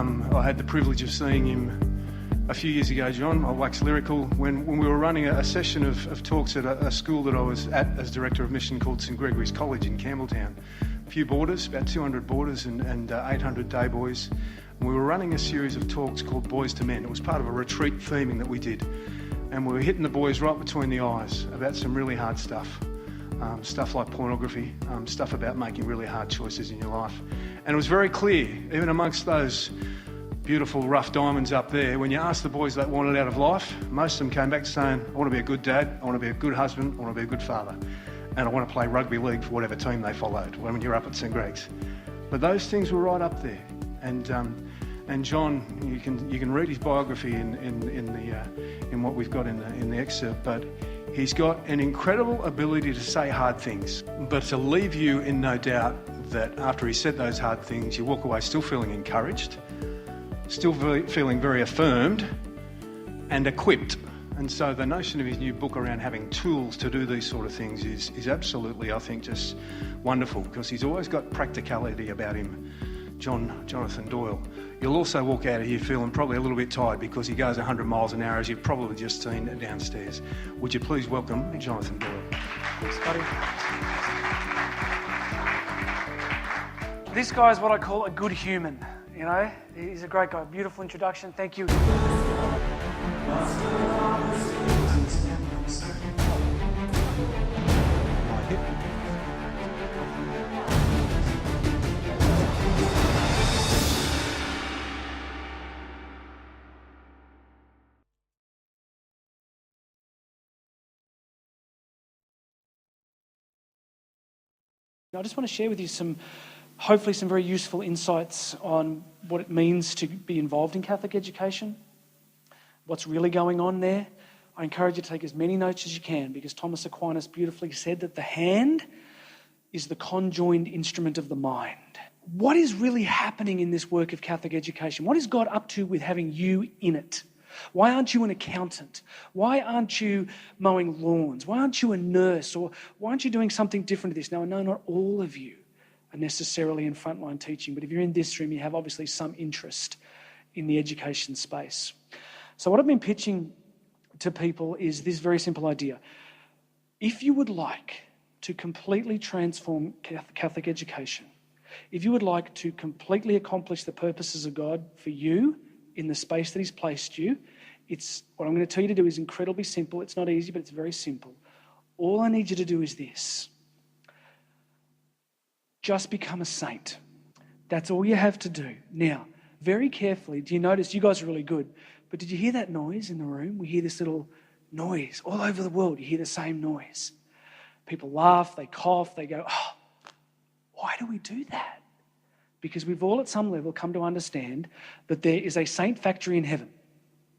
I had the privilege of seeing him a few years ago, John. I wax lyrical when we were running a session of talks at a school that I was at as Director of Mission called St Gregory's College in Campbelltown. A few boarders, about 200 boarders and 800 day boys. And we were running a series of talks called Boys to Men. It was part of a retreat theming that we did. And we were hitting the boys right between the eyes about some really hard stuff. Stuff like pornography, stuff about making really hard choices in your life. And it was very clear, even amongst those beautiful rough diamonds up there, when you asked the boys what they wanted out of life, most of them came back saying, I want to be a good dad, I want to be a good husband, I want to be a good father, and I want to play rugby league for whatever team they followed when you're up at St Greg's. But those things were right up there. And John, you can read his biography in what we've got in the excerpt, but he's got an incredible ability to say hard things, but to leave you in no doubt that after he said those hard things, you walk away still feeling encouraged, still feeling very affirmed and equipped. And so the notion of his new book around having tools to do these sort of things is absolutely, I think, just wonderful, because he's always got practicality about him, Jonathan Doyle. You'll also walk out of here feeling probably a little bit tired because he goes 100 miles an hour, as you've probably just seen downstairs. Would you please welcome Jonathan Doyle? Thanks, buddy. This guy is what I call a good human, you know? He's a great guy. Beautiful introduction. Thank you. I just want to share with you hopefully some very useful insights on what it means to be involved in Catholic education, what's really going on there. I encourage you to take as many notes as you can, because Thomas Aquinas beautifully said that the hand is the conjoined instrument of the mind. What is really happening in this work of Catholic education? What is God up to with having you in it? Why aren't you an accountant? Why aren't you mowing lawns? Why aren't you a nurse? Or why aren't you doing something different to this? Now, I know not all of you are necessarily in frontline teaching, but if you're in this room, you have obviously some interest in the education space. So what I've been pitching to people is this very simple idea. If you would like to completely transform Catholic education, if you would like to completely accomplish the purposes of God for you in the space that He's placed you, what I'm going to tell you to do is incredibly simple. It's not easy, but it's very simple. All I need you to do is this. Just become a saint. That's all you have to do. Now, very carefully, do you notice, you guys are really good, but did you hear that noise in the room? We hear this little noise all over the world. You hear the same noise. People laugh, they cough, they go, oh, why do we do that? Because we've all at some level come to understand that there is a saint factory in heaven,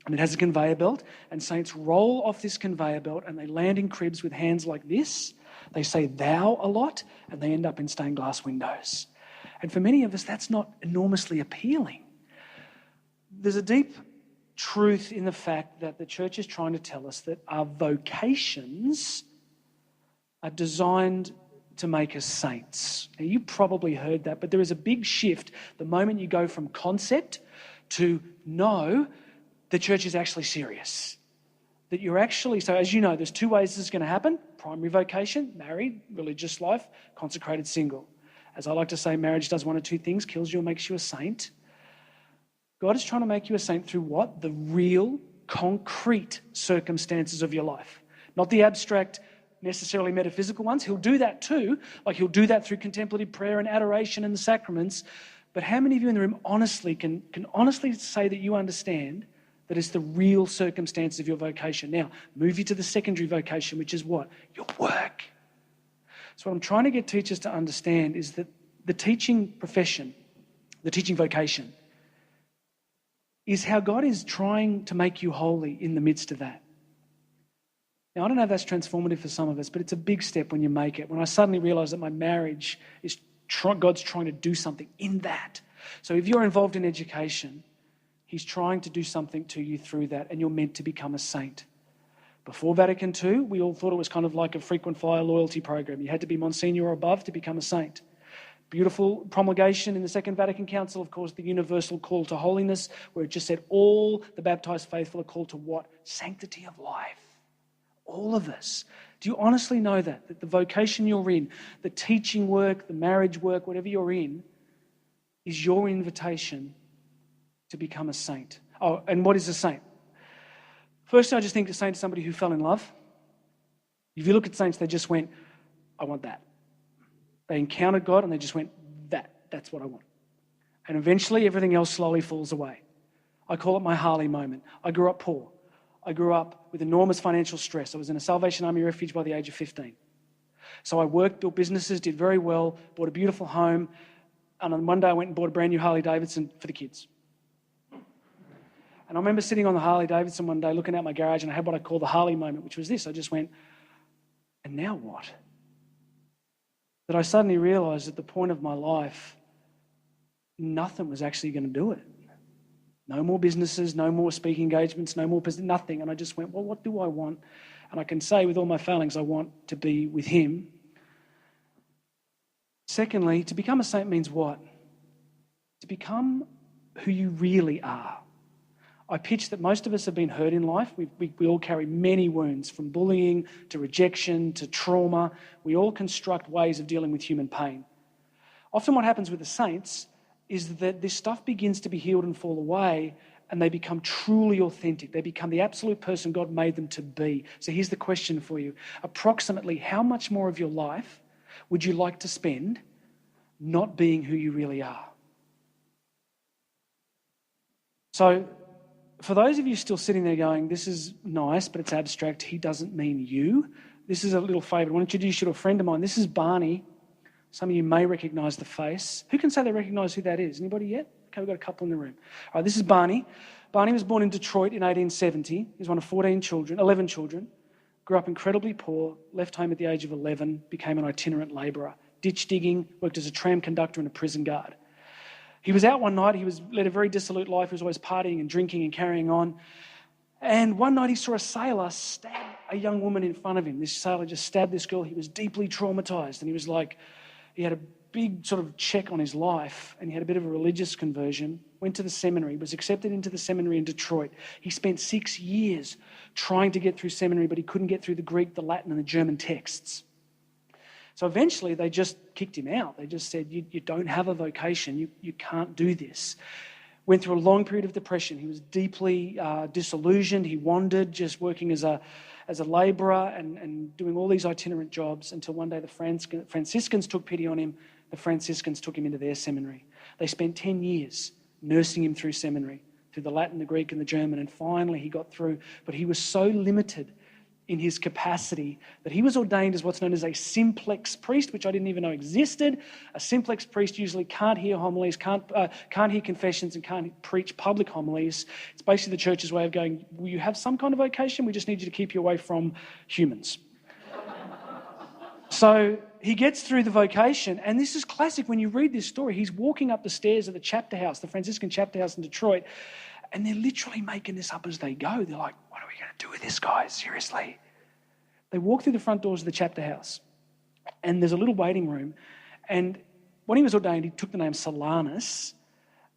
and it has a conveyor belt, and saints roll off this conveyor belt and they land in cribs with hands like this. They say thou a lot, and they end up in stained glass windows. And for many of us, that's not enormously appealing. There's a deep truth in the fact that the church is trying to tell us that our vocations are designed to make us saints. Now, you probably heard that, but there is a big shift the moment you go from concept to no, the church is actually serious. That you're actually, so as you know, there's two ways this is going to happen. Primary vocation, married, religious life, consecrated, single. As I like to say, marriage does one of two things, kills you or makes you a saint. God is trying to make you a saint through what? The real, concrete circumstances of your life. Not the abstract, necessarily metaphysical ones. He'll do that too. Like he'll do that through contemplative prayer and adoration and the sacraments. But how many of you in the room honestly can honestly say that you understand that it's the real circumstances of your vocation? Now, move you to the secondary vocation, which is what? Your work. So what I'm trying to get teachers to understand is that the teaching profession, the teaching vocation, is how God is trying to make you holy in the midst of that. Now, I don't know if that's transformative for some of us, but it's a big step when you make it. When I suddenly realised that my marriage is God's trying to do something in that. So if you're involved in education, He's trying to do something to you through that, and you're meant to become a saint. Before Vatican II, we all thought it was kind of like a frequent flyer loyalty program. You had to be Monsignor or above to become a saint. Beautiful promulgation in the Second Vatican Council, of course, the universal call to holiness, where it just said all the baptized faithful are called to what? Sanctity of life. All of us. Do you honestly know that the vocation you're in, the teaching work, the marriage work, whatever you're in, is your invitation to become a saint? Oh, and what is a saint? First, I just think a saint is somebody who fell in love. If you look at saints, they just went, I want that. They encountered God and they just went, that's what I want. And eventually everything else slowly falls away. I call it my Harley moment. I grew up poor. I grew up with enormous financial stress. I was in a Salvation Army refuge by the age of 15. So I worked, built businesses, did very well, bought a beautiful home, and on one day I went and bought a brand new Harley Davidson for the kids. And I remember sitting on the Harley Davidson one day looking out my garage, and I had what I call the Harley moment, which was this. I just went, and now what? That I suddenly realised at the point of my life, nothing was actually going to do it. No more businesses, no more speaking engagements, no more nothing. And I just went, well, what do I want? And I can say with all my failings, I want to be with him. Secondly, to become a saint means what? To become who you really are. I pitch that most of us have been hurt in life. We all carry many wounds, from bullying to rejection to trauma. We all construct ways of dealing with human pain. Often what happens with the saints is that this stuff begins to be healed and fall away, and they become truly authentic. They become the absolute person God made them to be. So here's the question for you. Approximately how much more of your life would you like to spend not being who you really are? So for those of you still sitting there going, this is nice, but it's abstract, he doesn't mean you. This is a little favour. I want to introduce you to a friend of mine. This is Barney. Some of you may recognise the face. Who can say they recognise who that is? Anybody yet? Okay, we've got a couple in the room. All right, this is Barney. Barney was born in Detroit in 1870. He was one of 11 children. Grew up incredibly poor, left home at the age of 11, became an itinerant labourer, ditch digging, worked as a tram conductor and a prison guard. He was out one night. He led a very dissolute life. He was always partying and drinking and carrying on. And one night he saw a sailor stab a young woman in front of him. This sailor just stabbed this girl. He was deeply traumatised, and he was like, he had a big sort of check on his life, and he had a bit of a religious conversion, went to the seminary, was accepted into the seminary in Detroit. He spent 6 years trying to get through seminary, but he couldn't get through the Greek, the Latin, and the German texts. So eventually they just kicked him out. They just said, you don't have a vocation, you can't do this. Went through a long period of depression. He was deeply disillusioned. He wandered, just working as a labourer and doing all these itinerant jobs, until one day the Franciscans took pity on him. The Franciscans took him into their seminary. They spent 10 years nursing him through seminary, through the Latin, the Greek, and the German, and finally he got through. But he was so limited in his capacity that he was ordained as what's known as a simplex priest, which I didn't even know existed. A simplex priest usually can't hear homilies, can't hear confessions, and can't preach public homilies. It's basically the church's way of going, well, you have some kind of vocation, we just need you to keep you away from humans. So he gets through the vocation, and this is classic when you read this story. He's walking up the stairs of the chapter house, the Franciscan chapter house in Detroit, and they're literally making this up as they go. They're like, what are we going to do with this guy? Seriously. They walk through the front doors of the chapter house, and there's a little waiting room. And when he was ordained, he took the name Solanus,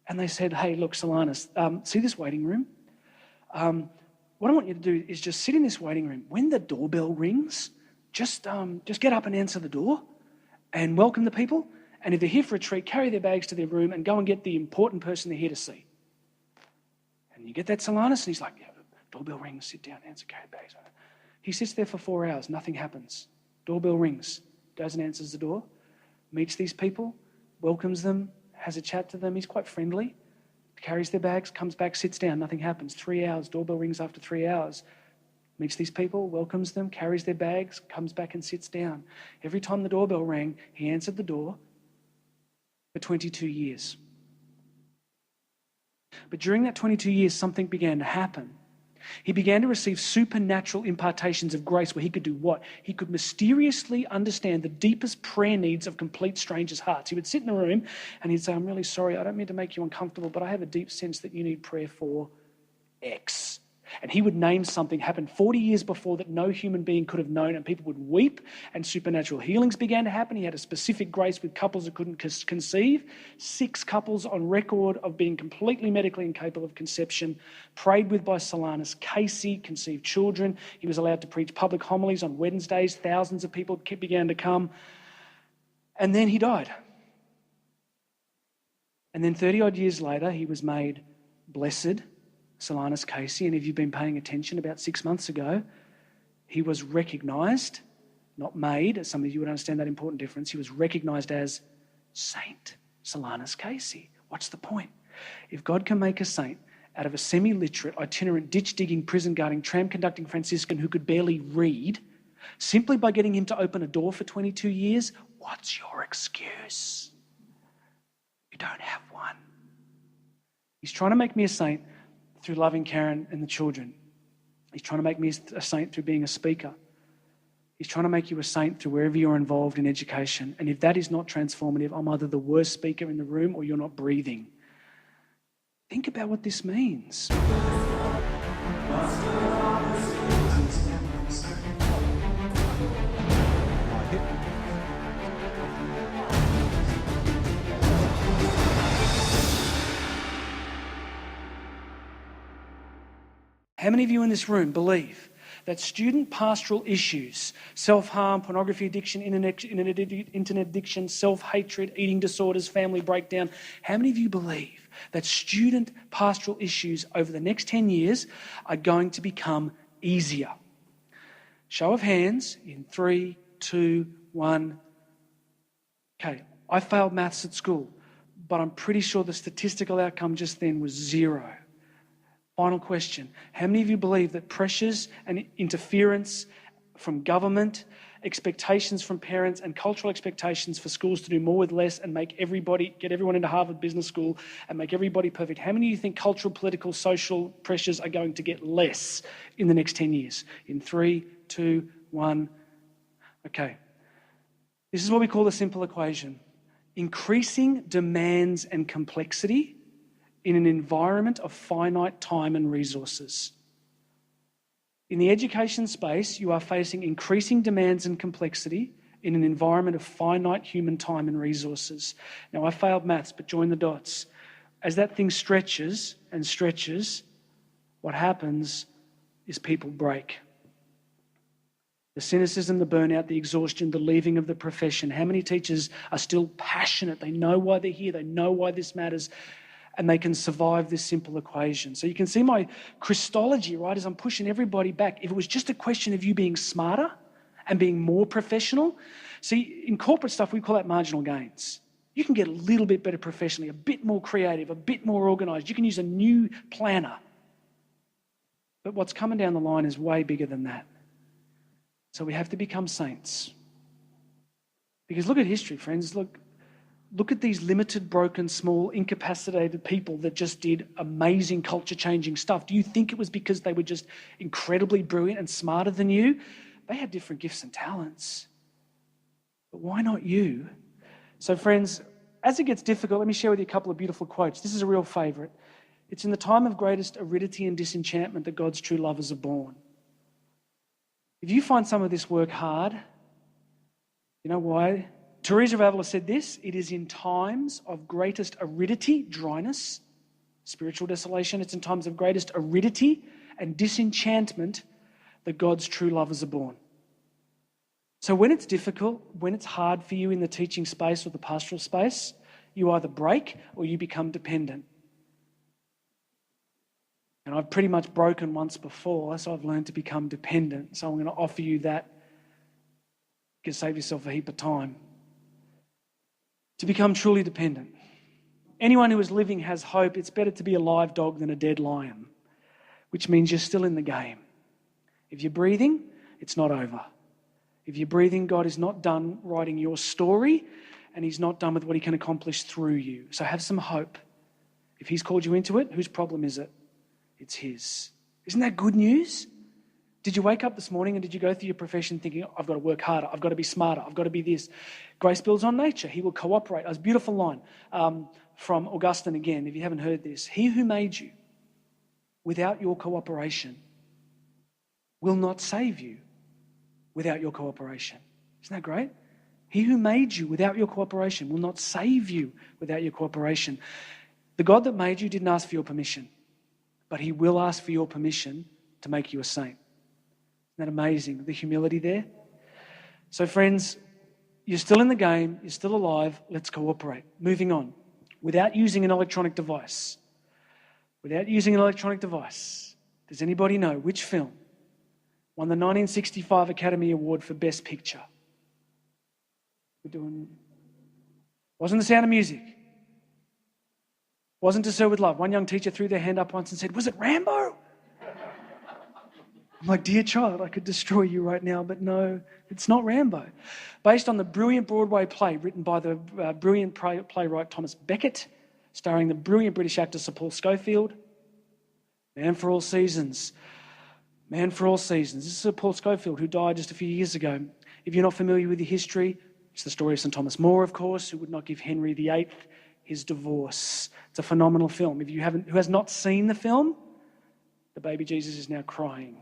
and they said, hey, look, Solanus, see this waiting room? What I want you to do is just sit in this waiting room. When the doorbell rings, just get up and answer the door and welcome the people. And if they're here for a treat, carry their bags to their room and go and get the important person they're here to see. And you get that Solanus, and he's like, yeah, doorbell rings, sit down, answer, carry bags. He sits there for 4 hours, nothing happens. Doorbell rings, goes and answers the door, meets these people, welcomes them, has a chat to them. He's quite friendly, carries their bags, comes back, sits down, nothing happens. 3 hours, doorbell rings after 3 hours. Meets these people, welcomes them, carries their bags, comes back and sits down. Every time the doorbell rang, he answered the door for 22 years. But during that 22 years, something began to happen. He began to receive supernatural impartations of grace where he could do what? He could mysteriously understand the deepest prayer needs of complete strangers' hearts. He would sit in the room and he'd say, I'm really sorry, I don't mean to make you uncomfortable, but I have a deep sense that you need prayer for X. And he would name something happened 40 years before that no human being could have known, and people would weep, and supernatural healings began to happen. He had a specific grace with couples that couldn't conceive. 6 couples on record of being completely medically incapable of conception, prayed with by Solanus. Casey conceived children. He was allowed to preach public homilies on Wednesdays. Thousands of people began to come. And then he died. And then 30-odd years later, he was made blessed, Solanus Casey, and if you've been paying attention, about 6 months ago, he was recognised, not made, as some of you would understand that important difference, he was recognised as Saint Solanus Casey. What's the point? If God can make a saint out of a semi-literate, itinerant, ditch-digging, prison-guarding, tram-conducting Franciscan who could barely read, simply by getting him to open a door for 22 years, what's your excuse? You don't have one. He's trying to make me a saint through loving Karen and the children. He's trying to make me a saint through being a speaker. He's trying to make you a saint through wherever you're involved in education. And if that is not transformative, I'm either the worst speaker in the room or you're not breathing. Think about what this means. How many of you in this room believe that student pastoral issues, self-harm, pornography addiction, internet addiction, self-hatred, eating disorders, family breakdown, how many of you believe that student pastoral issues over the next 10 years are going to become easier? Show of hands in 3, 2, 1. Okay, I failed maths at school, but I'm pretty sure the statistical outcome just then was 0. Final question. How many of you believe that pressures and interference from government, expectations from parents, and cultural expectations for schools to do more with less and get everyone into Harvard Business School and make everybody perfect, how many of you think cultural, political, social pressures are going to get less in the next 10 years? In 3, 2, 1. Okay. This is what we call the simple equation. Increasing demands and complexity in an environment of finite time and resources. In the education space, you are facing increasing demands and complexity in an environment of finite human time and resources. Now, I failed maths, but join the dots. As that thing stretches and stretches, what happens is people break. The cynicism, the burnout, the exhaustion, the leaving of the profession. How many teachers are still passionate? They know why they're here. They know why this matters. And they can survive this simple equation. So you can see my Christology, right, as I'm pushing everybody back. If it was just a question of you being smarter and being more professional, see, in corporate stuff, we call that marginal gains. You can get a little bit better professionally, a bit more creative, a bit more organised. You can use a new planner. But what's coming down the line is way bigger than that. So we have to become saints. Because look at history, friends. Look at these limited, broken, small, incapacitated people that just did amazing culture-changing stuff. Do you think it was because they were just incredibly brilliant and smarter than you? They had different gifts and talents. But why not you? So friends, as it gets difficult, let me share with you a couple of beautiful quotes. This is a real favourite. It's in the time of greatest aridity and disenchantment that God's true lovers are born. If you find some of this work hard, you know why? Teresa of Avila said this: it is in times of greatest aridity, dryness, spiritual desolation, it's in times of greatest aridity and disenchantment that God's true lovers are born. So when it's difficult, when it's hard for you in the teaching space or the pastoral space, you either break or you become dependent. And I've pretty much broken once before, so I've learned to become dependent. So I'm going to offer you that. You can save yourself a heap of time. To become truly dependent. Anyone who is living has hope. It's better to be a live dog than a dead lion, which means you're still in the game. If you're breathing, it's not over. If you're breathing, God is not done writing your story, and he's not done with what he can accomplish through you. So have some hope. If he's called you into it, whose problem is it? It's his. Isn't that good news? Did you wake up this morning and did you go through your profession thinking, I've got to work harder, I've got to be smarter, I've got to be this? Grace builds on nature. He will cooperate. That's a beautiful line from Augustine again, if you haven't heard this. He who made you without your cooperation will not save you without your cooperation. Isn't that great? He who made you without your cooperation will not save you without your cooperation. The God that made you didn't ask for your permission, but he will ask for your permission to make you a saint. Isn't that amazing? The humility there. So friends, you're still in the game, you're still alive, let's cooperate. Moving on. Without using an electronic device. Does anybody know which film won the 1965 Academy Award for Best Picture? Wasn't The Sound of Music. Wasn't To Sir With Love. One young teacher threw their hand up once and said, was it Rambo? I'm like, dear child, I could destroy you right now, but no, it's not Rambo. Based on the brilliant Broadway play written by the brilliant playwright Thomas Beckett, starring the brilliant British actor Sir Paul Schofield. Man for All Seasons. This is Sir Paul Schofield, who died just a few years ago. If you're not familiar with the history, it's the story of St. Thomas More, of course, who would not give Henry VIII his divorce. It's a phenomenal film. Who has not seen the film, the baby Jesus is now crying.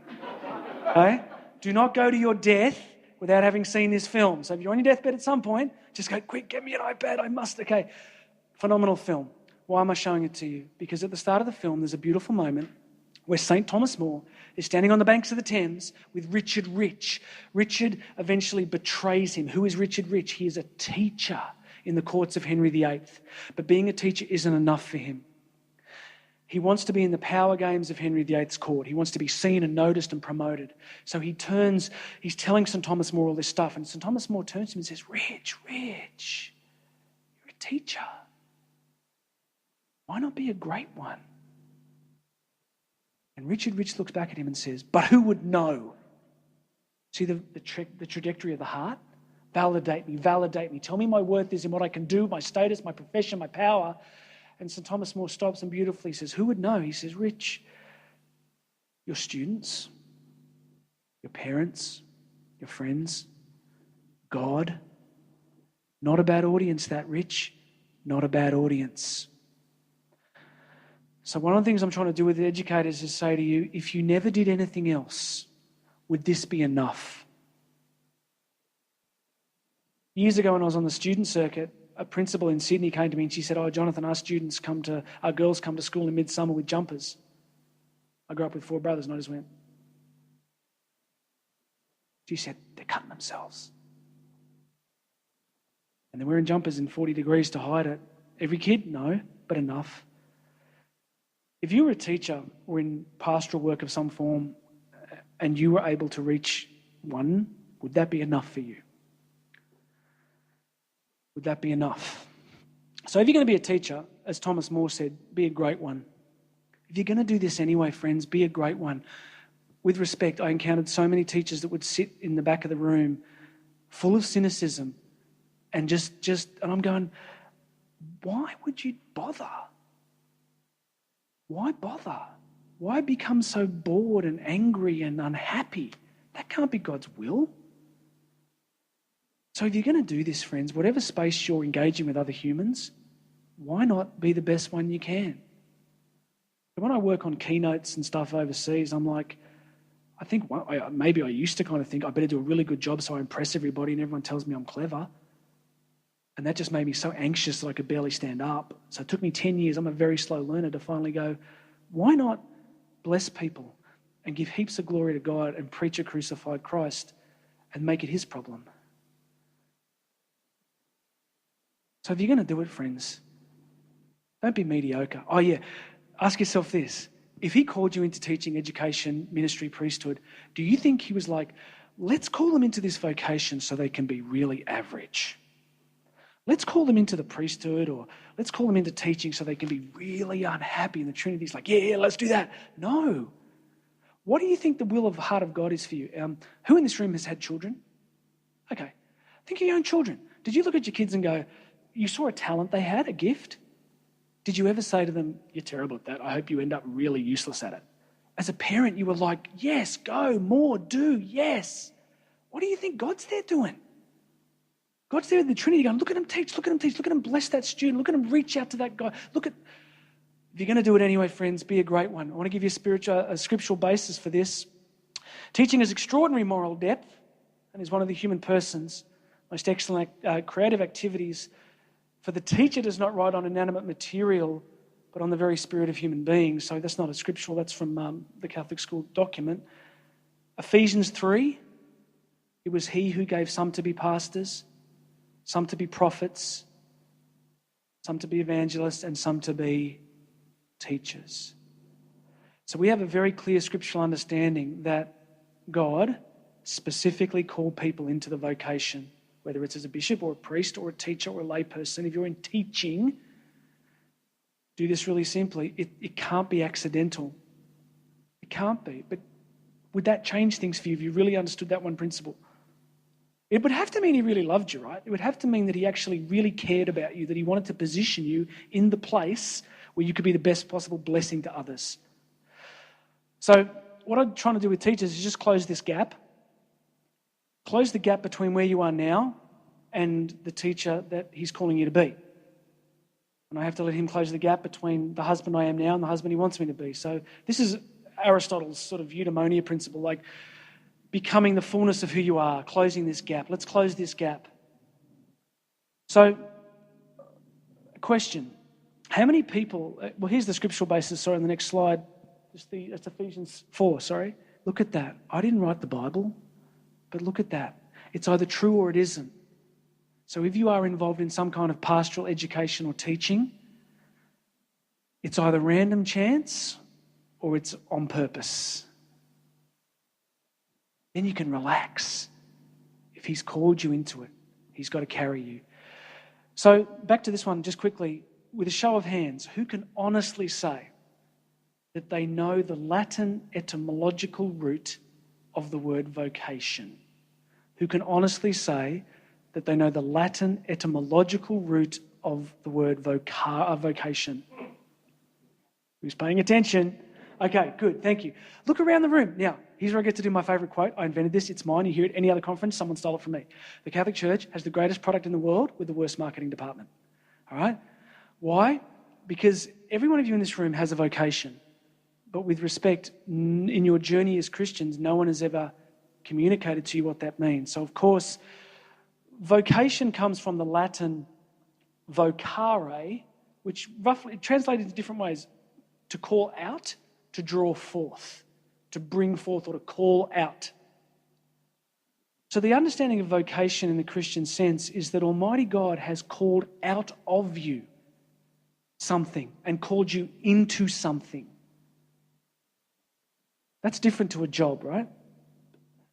Okay? Do not go to your death without having seen this film. So if you're on your deathbed at some point, just go, quick, get me an iPad, I must. Okay, phenomenal film. Why am I showing it to you? Because at the start of the film, there's a beautiful moment where St. Thomas More is standing on the banks of the Thames with Richard Rich. Richard eventually betrays him. Who is Richard Rich? He is a teacher in the courts of Henry VIII. But being a teacher isn't enough for him. He wants to be in the power games of Henry VIII's court. He wants to be seen and noticed and promoted. So he's telling St. Thomas More all this stuff. And St. Thomas More turns to him and says, Rich, you're a teacher. Why not be a great one? And Richard Rich looks back at him and says, but who would know? See the trajectory of the heart? Validate me. Tell me my worth is in what I can do, my status, my profession, my power. And St. Thomas More stops and beautifully says, who would know? He says, Rich, your students, your parents, your friends, God. Not a bad audience, that, Rich. Not a bad audience. So one of the things I'm trying to do with the educators is say to you, if you never did anything else, would this be enough? Years ago when I was on the student circuit, a principal in Sydney came to me and she said, Jonathan, our girls come to school in midsummer with jumpers. I grew up with 4 brothers and I just went. She said, they're cutting themselves. And they're wearing jumpers in 40 degrees to hide it. Every kid? No, but enough. If you were a teacher or in pastoral work of some form and you were able to reach one, would that be enough for you? Would that be enough? So if you're going to be a teacher, as Thomas More said, be a great one. If you're going to do this anyway, friends, be a great one. With respect, I encountered so many teachers that would sit in the back of the room full of cynicism and and I'm going, why would you bother? Why bother? Why become so bored and angry and unhappy? That can't be God's will. So if you're going to do this, friends, whatever space you're engaging with other humans, why not be the best one you can? When I work on keynotes and stuff overseas, I'm like, maybe I used to kind of think I better do a really good job so I impress everybody and everyone tells me I'm clever. And that just made me so anxious that I could barely stand up. So it took me 10 years, I'm a very slow learner, to finally go, why not bless people and give heaps of glory to God and preach a crucified Christ and make it his problem? So if you're going to do it, friends, don't be mediocre. Oh yeah, ask yourself this. If he called you into teaching, education, ministry, priesthood, do you think he was like, let's call them into this vocation so they can be really average? Let's call them into the priesthood, or let's call them into teaching so they can be really unhappy. And the Trinity's like, yeah, let's do that. No. What do you think the will of the heart of God is for you? Who in this room has had children? Okay. Think of your own children. Did you look at your kids and go, you saw a talent they had, a gift? Did you ever say to them, you're terrible at that. I hope you end up really useless at it. As a parent, you were like, yes, go, more, do, yes. What do you think God's there doing? God's there in the Trinity going, look at him teach, look at him teach, look at him bless that student, look at him reach out to that guy. If you're going to do it anyway, friends, be a great one. I want to give you a scriptural basis for this. Teaching is extraordinary moral depth and is one of the human person's most excellent creative activities. For the teacher does not write on inanimate material, but on the very spirit of human beings. So that's not a scriptural, that's from the Catholic school document. Ephesians 3, it was he who gave some to be pastors, some to be prophets, some to be evangelists, and some to be teachers. So we have a very clear scriptural understanding that God specifically called people into the vocation, whether it's as a bishop or a priest or a teacher or a layperson. If you're in teaching, do this really simply. It can't be accidental. It can't be. But would that change things for you if you really understood that one principle? It would have to mean he really loved you, right? It would have to mean that he actually really cared about you, that he wanted to position you in the place where you could be the best possible blessing to others. So what I'm trying to do with teachers is just close this gap. Close the gap between where you are now and the teacher that he's calling you to be. And I have to let him close the gap between the husband I am now and the husband he wants me to be. So this is Aristotle's sort of eudaimonia principle, like becoming the fullness of who you are, closing this gap. Let's close this gap. So, question. How many people, well, here's the scriptural basis, on the next slide. It's Ephesians 4, Look at that. I didn't write the Bible, but look at that. It's either true or it isn't. So if you are involved in some kind of pastoral education or teaching, it's either random chance or it's on purpose. Then you can relax. If he's called you into it, he's got to carry you. So back to this one just quickly. With a show of hands, who can honestly say that they know the Latin etymological root of the word vocation? Who can honestly say that they know the Latin etymological root of the word vocation? Who's paying attention? Okay, good, thank you. Look around the room. Now, here's where I get to do my favourite quote. I invented this, it's mine. You hear it any other conference, someone stole it from me. The Catholic Church has the greatest product in the world with the worst marketing department. All right? Why? Because every one of you in this room has a vocation. But with respect, in your journey as Christians, no one has ever communicated to you what that means. So, of course, vocation comes from the Latin vocare, which roughly translated in different ways, to call out, to draw forth, to bring forth or to call out. So the understanding of vocation in the Christian sense is that Almighty God has called out of you something and called you into something. That's different to a job, right?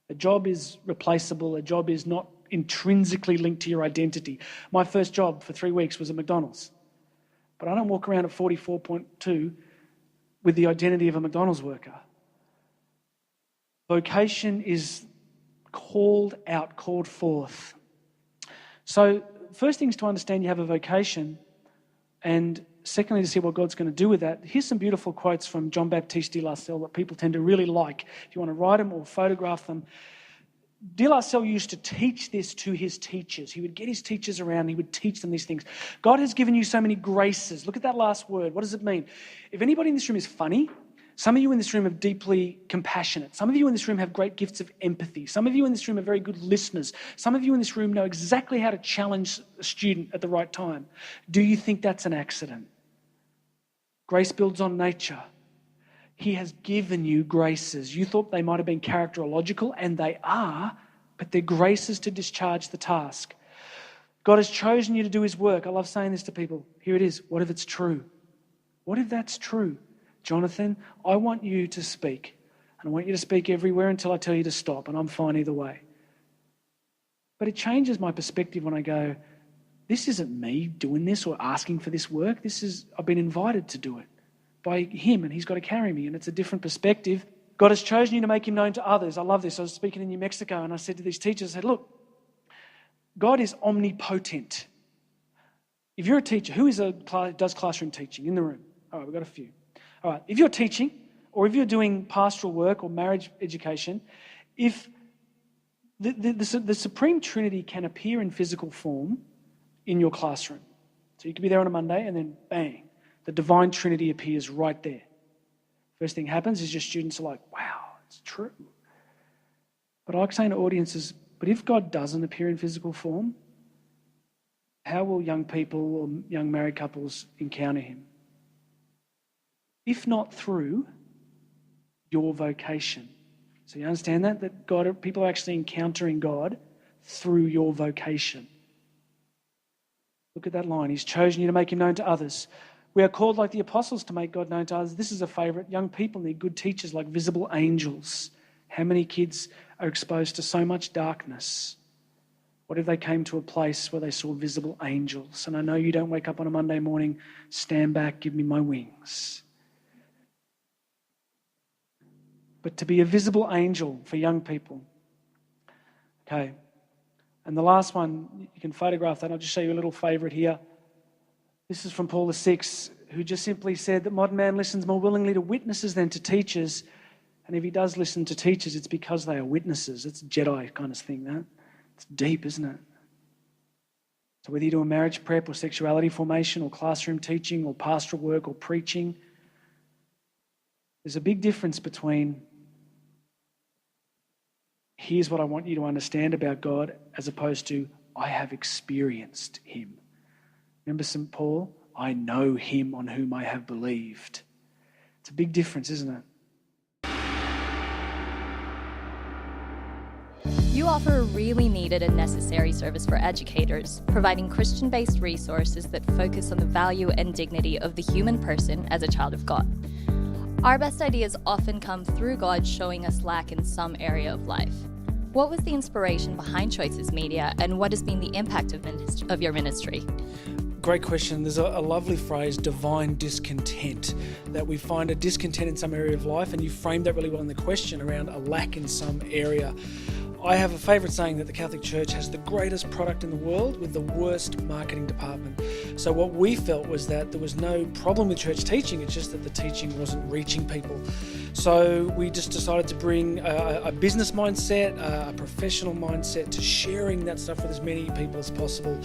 A job is replaceable. A job is not intrinsically linked to your identity. My first job for 3 weeks was at McDonald's. But I don't walk around at 44.2 with the identity of a McDonald's worker. Vocation is called out, called forth. So first thing is to understand you have a vocation, and secondly to see what God's going to do with that. Here's some beautiful quotes from John Baptiste de la Salle that people tend to really like. If you want to write them or photograph them. De La Salle used to teach this to his teachers. He would get his teachers around, he would teach them these things. God has given you so many graces. Look at that last word. What does it mean? If anybody in this room is funny, some of you in this room are deeply compassionate. Some of you in this room have great gifts of empathy. Some of you in this room are very good listeners. Some of you in this room know exactly how to challenge a student at the right time. Do you think that's an accident? Grace builds on nature. He has given you graces. You thought they might have been characterological, and they are, but they're graces to discharge the task. God has chosen you to do his work. I love saying this to people. Here it is. What if it's true? What if that's true? Jonathan, I want you to speak. And I want you to speak everywhere until I tell you to stop, and I'm fine either way. But it changes my perspective when I go, this isn't me doing this or asking for this work. I've been invited to do it by him, and he's got to carry me, and it's a different perspective. God has chosen you to make him known to others. I love this. I was speaking in New Mexico, and I said to these teachers, I said, look, God is omnipotent. If you're a teacher, who does classroom teaching in the room? All right, we've got a few. All right, if you're teaching, or if you're doing pastoral work or marriage education, if the Supreme Trinity can appear in physical form in your classroom. So you could be there on a Monday, and then bang, The divine Trinity appears right there. First thing happens is your students are like, wow, it's true. But I like saying to audiences, but if God doesn't appear in physical form, how will young people or young married couples encounter him? If not through your vocation. So you understand that? That people are actually encountering God through your vocation. Look at that line. He's chosen you to make him known to others. We are called like the apostles to make God known to others. This is a favourite. Young people need good teachers like visible angels. How many kids are exposed to so much darkness? What if they came to a place where they saw visible angels? And I know you don't wake up on a Monday morning, stand back, give me my wings. But to be a visible angel for young people. Okay. And the last one, you can photograph that. I'll just show you a little favourite here. This is from Paul VI, who just simply said that modern man listens more willingly to witnesses than to teachers. And if he does listen to teachers, it's because they are witnesses. It's a Jedi kind of thing, that. It's deep, isn't it? So whether you do a marriage prep or sexuality formation or classroom teaching or pastoral work or preaching, there's a big difference between here's what I want you to understand about God as opposed to I have experienced him. Remember St. Paul? I know him on whom I have believed. It's a big difference, isn't it? You offer a really needed and necessary service for educators, providing Christian-based resources that focus on the value and dignity of the human person as a child of God. Our best ideas often come through God showing us lack in some area of life. What was the inspiration behind Choices Media, and what has been the impact of your ministry? Great question. There's a lovely phrase, divine discontent, that we find a discontent in some area of life, and you framed that really well in the question around a lack in some area. I have a favourite saying that the Catholic Church has the greatest product in the world with the worst marketing department. So what we felt was that there was no problem with church teaching, it's just that the teaching wasn't reaching people. So we just decided to bring a business mindset, a professional mindset to sharing that stuff with as many people as possible.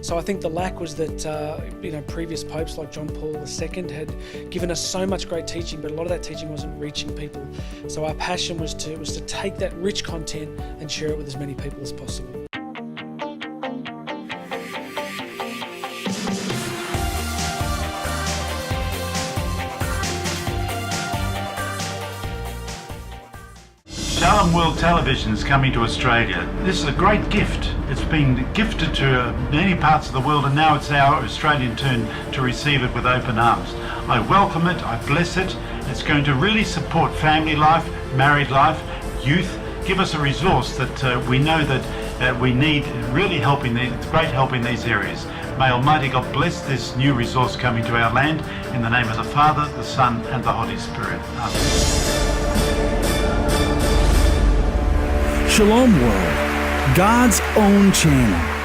So I think the lack was that previous popes like John Paul II had given us so much great teaching, but a lot of that teaching wasn't reaching people. So our passion was to take that rich content and share it with as many people as possible. Shalom World Television is coming to Australia. This is a great gift. It's been gifted to many parts of the world, and now it's our Australian turn to receive it with open arms. I welcome it, I bless it. It's going to really support family life, married life, youth, give us a resource that we know that we need really great help in these areas. May Almighty God bless this new resource coming to our land, in the name of the Father, the Son and the Holy Spirit. Amen. Shalom World, God's own channel.